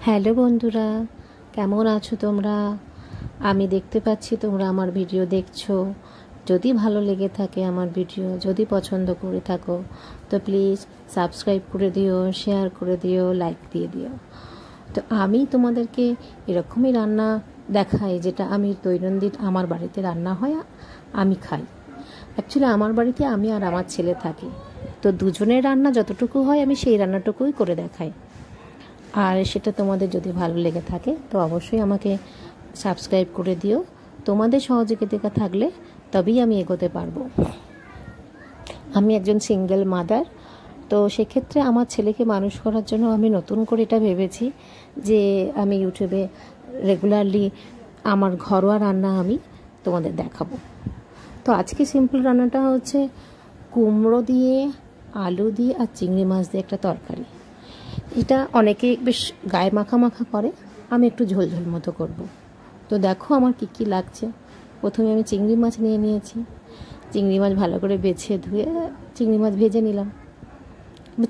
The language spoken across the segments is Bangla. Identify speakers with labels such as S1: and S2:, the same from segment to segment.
S1: হ্যালো বন্ধুরা, কেমন আছো তোমরা? আমি দেখতে পাচ্ছি তোমরা আমার ভিডিও দেখছো। যদি ভালো লেগে থাকে আমার ভিডিও, যদি পছন্দ করে থাকো, তো প্লিজ সাবস্ক্রাইব করে দিও, শেয়ার করে দিও, লাইক দিয়ে দিও। তো আমি তোমাদেরকে এরকমই রান্না দেখাই যেটা আমি দৈনন্দিন আমার বাড়িতে রান্না হয়, আমি খাই। অ্যাকচুয়ালি আমার বাড়িতে আমি আর আমার ছেলে থাকি, তো দুজনের রান্না যতটুকু হয় আমি সেই রান্নাটুকুই করে দেখাই। আর সেটা তোমাদের যদি ভালো লেগে থাকে তো অবশ্যই আমাকে সাবস্ক্রাইব করে দিও। তোমাদের সহযোগিতা থাকলে তবেই আমি এগোতে পারবো। আমি একজন সিঙ্গেল মাদার, তো সেক্ষেত্রে আমার ছেলেকে মানুষ করার জন্য আমি নতুন করে এটা ভেবেছি যে আমি ইউটিউবে রেগুলারলি আমার ঘরোয়া রান্না আমি তোমাদের দেখাবো। তো আজকে সিম্পল রান্নাটা হচ্ছে কুমড়ো দিয়ে, আলু দিয়ে আর চিংড়ি মাছ দিয়ে একটা তরকারি। এটা অনেকে বেশ গায়ে মাখা মাখা করে, আমি একটু ঝোল ঝোল মতো করব। তো দেখো আমার কি কি লাগছে। প্রথমে আমি চিংড়ি মাছ নিয়ে নিয়েছি। চিংড়ি মাছ ভালো করে বেছে ধুয়ে চিংড়ি মাছ ভেজে নিলাম।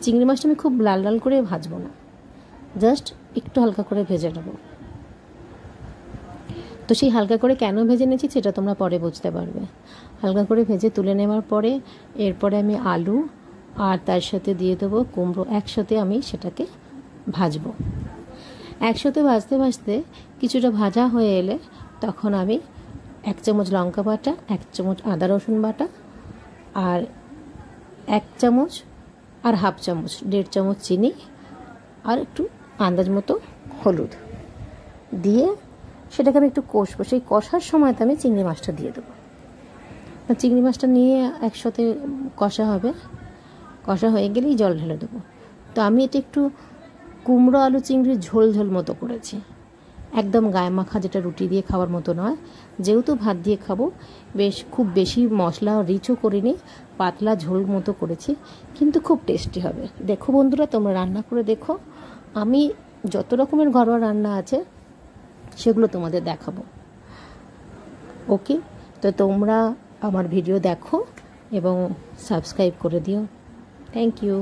S1: চিংড়ি মাছটা আমি খুব লাল লাল করে ভাজবো না, জাস্ট একটু হালকা করে ভেজে নেব। তো সেই হালকা করে কেন ভেজে নিয়েছি সেটা তোমরা পরে বুঝতে পারবে। হালকা করে ভেজে তুলে নেওয়ার পরে এরপরে আমি আলু আর তার সাথে দিয়ে দেবো কুমড়ো, একসাথে আমি সেটাকে ভাজবো। একসাথে ভাজতে ভাজতে কিছুটা ভাজা হয়ে এলে তখন আমি 1 চামচ লঙ্কা বাটা, 1 চামচ আদা রসুন বাটা আর 1 চামচ আর হাফ চামচ 1.5 চামচ চিনি আর একটু আন্দাজ মতো হলুদ দিয়ে সেটাকে আমি একটু কষবো। সেই কষার সময়তে আমি চিংড়ি মাছটা দিয়ে দেবো। চিংড়ি মাছটা নিয়ে একসাথে কষা হবে, কষা হয়ে গেলেই জল ঢেলে দেবো। তো আমি এটা একটু কুমড়ো আলু চিংড়ির ঝোল ঝোল মতো করেছি, একদম গায়ে মাখা, যেটা রুটি দিয়ে খাওয়ার মতো নয়। যেহেতু ভাত দিয়ে খাবো, বেশ খুব বেশি মশলা রিচও করিনি, পাতলা ঝোল মতো করেছি, কিন্তু খুব টেস্টি হবে। দেখো বন্ধুরা, তোমরা রান্না করে দেখো। আমি যত রকমের ঘরোয়া রান্না আছে সেগুলো তোমাদের দেখাবো। ওকে, তো তোমরা আমার ভিডিও দেখো এবং সাবস্ক্রাইব করে দিও। Thank you.